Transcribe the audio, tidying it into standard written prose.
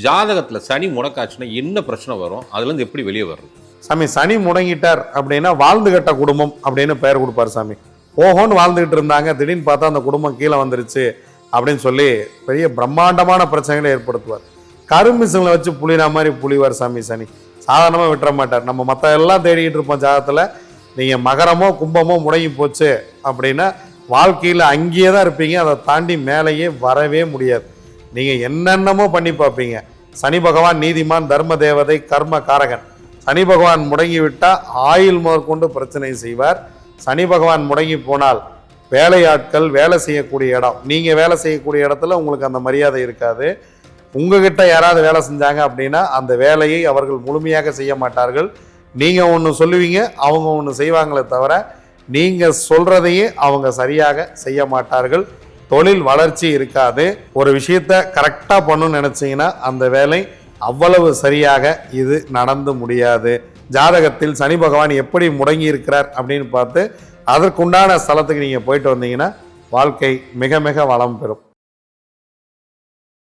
ஜாதகத்துல சனி முடக்காச்சுன்னா என்ன பிரச்சனை வரும்? அதுல இருந்து எப்படி வெளியே வர்றது? சாமி சனி முடங்கிட்டார் அப்படின்னா வாழ்ந்து கட்ட குடும்பம் அப்படின்னு பெயர் கொடுப்பார் சாமி. ஓஹோன்னு வாழ்ந்துகிட்டு இருந்தாங்க, திடீர்னு பார்த்தா அந்த குடும்பம் கீழே வந்துருச்சு அப்படின்னு சொல்லி பெரிய பிரம்மாண்டமான பிரச்சனைகளை ஏற்படுத்துவார். கருமிசங்களை வச்சு புளினா மாதிரி புளிவார் சாமி சனி. சாதாரணமாக விட்டுற மாட்டார். நம்ம மற்ற எல்லாம் தேடிக்கிட்டு இருப்போம் ஜாதகத்தில். நீங்கள் மகரமோ கும்பமோ முடங்கி போச்சு அப்படின்னா வாழ்க்கையில் அங்கேயே தான் இருப்பீங்க, அதை தாண்டி மேலேயே வரவே முடியாது. நீங்கள் என்னென்னமோ பண்ணி பார்ப்பீங்க. சனி பகவான் நீதிமான், தர்ம தேவதை, கர்ம காரகன். சனி பகவான் முடங்கி விட்டால் ஆயுள் முதற்கொண்டு பிரச்சனை செய்வார். சனி பகவான் முடங்கி போனால் வேலையாட்கள் வேலை செய்யக்கூடிய இடம், நீங்கள் வேலை செய்யக்கூடிய இடத்துல உங்களுக்கு அந்த மரியாதை இருக்காது. உங்ககிட்ட யாராவது வேலை செஞ்சாங்க அப்படின்னா அந்த வேலையை அவர்கள் முழுமையாக செய்ய மாட்டார்கள். நீங்கள் ஒன்று சொல்லுவீங்க, அவங்க ஒன்று செய்வாங்களே தவிர நீங்கள் சொல்கிறதையே அவங்க சரியாக செய்ய மாட்டார்கள். தொழில் வளர்ச்சி இருக்காது. ஒரு விஷயத்தை கரெக்டாக பண்ணணும்னு நினச்சிங்கன்னா அந்த வேலை அவ்வளவு சரியாக இது நடந்து முடியாது. ஜாதகத்தில் சனி பகவான் எப்படி முடங்கி இருக்கிறார் அப்படின்னு பார்த்து அதற்குண்டான ஸ்தலத்துக்கு நீங்கள் போயிட்டு வந்தீங்கன்னா வாழ்க்கை மிக மிக வளம் பெறும்.